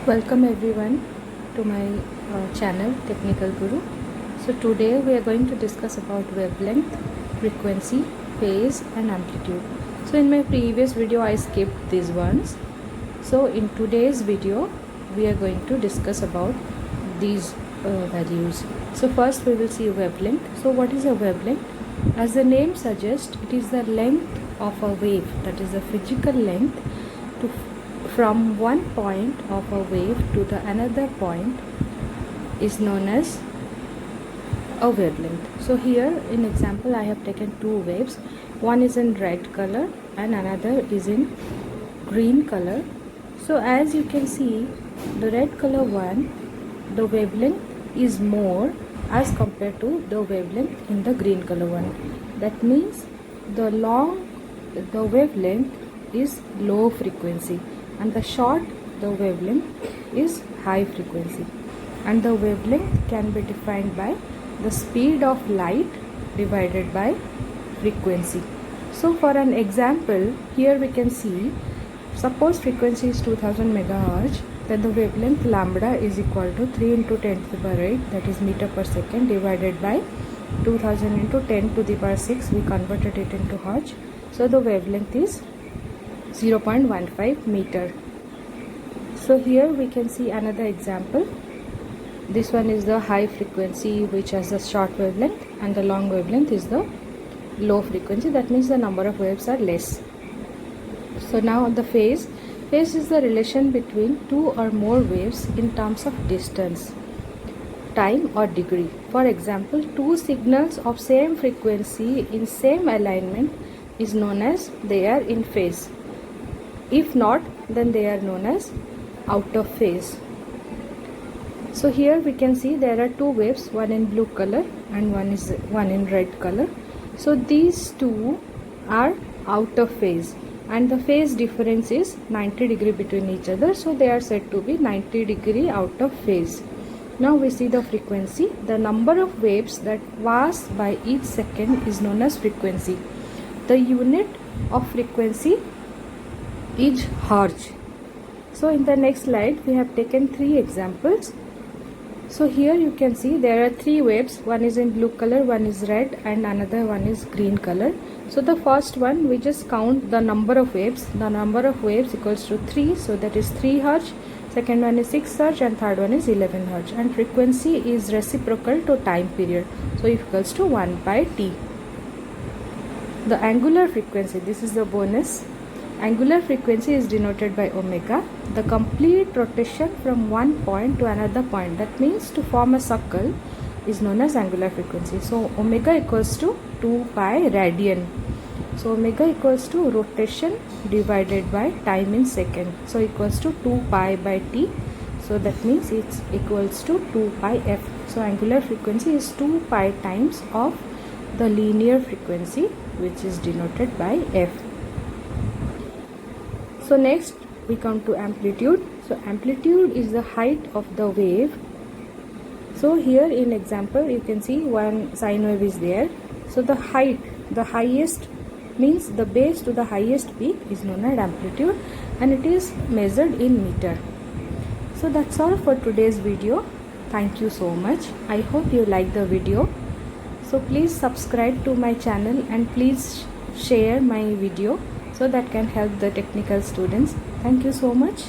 Welcome everyone to my channel Technical Guru. So today we are going to discuss about wavelength, frequency, phase and amplitude. So in my previous video I skipped these ones. So in today's video we are going to discuss about these values. So first we will see wavelength. So what is a wavelength? As the name suggests, it is the length of a wave, that is the physical length to from one point of a wave to the another point is known as a wavelength. So here in example I have taken two waves. One is in red color and another is in green color. So as you can see, the red color one, the wavelength is more as compared to the wavelength in the green color one. That means the wavelength is low frequency and the short, the wavelength is high frequency, and the wavelength can be defined by the speed of light divided by frequency. So for an example, here we can see, suppose frequency is 2000 megahertz, then the wavelength lambda is equal to 3 into 10 to the power 8, that is meter per second, divided by 2000 into 10 to the power 6, we converted it into hertz. So the wavelength is 0.15 meter. So here we can see another example. This one is the high frequency which has a short wavelength, and the long wavelength is the low frequency. That means the number of waves are less. So now the phase. Phase is the relation between two or more waves in terms of distance, time or degree. For example, two signals of same frequency in same alignment is known as they are in phase. If not, then they are known as out of phase. So here we can see there are two waves, one in blue color and one in red color. So these two are out of phase and the phase difference is 90 degree between each other, so they are said to be 90 degree out of phase. Now we see the frequency. The number of waves that pass by each second is known as frequency. The unit of frequency is hertz. So in the next slide we have taken three examples. So here you can see there are three waves, one is in blue color, one is red and another one is green color. So the first one, we just count the number of waves. The number of waves equals to 3, so that is 3 hertz. Second one is 6 hertz and third one is 11 hertz, and frequency is reciprocal to time period, so equals to 1 by t. The angular frequency, this is the bonus. Angular frequency is denoted by omega. The complete rotation from one point to another point, that means to form a circle, is known as angular frequency. So omega equals to 2 pi radian. So omega equals to rotation divided by time in second, so equals to 2 pi by t. So that means it's equals to 2 pi f. So angular frequency is 2 pi times of the linear frequency, which is denoted by f. So next we come to amplitude. So amplitude is the height of the wave. So here in example you can see one sine wave is there. So the height, the highest means the base to the highest peak is known as amplitude, and it is measured in meter. So that's all for today's video. Thank you so much. I hope you like the video. So please subscribe to my channel and please share my video so that can help the technical students. Thank you so much.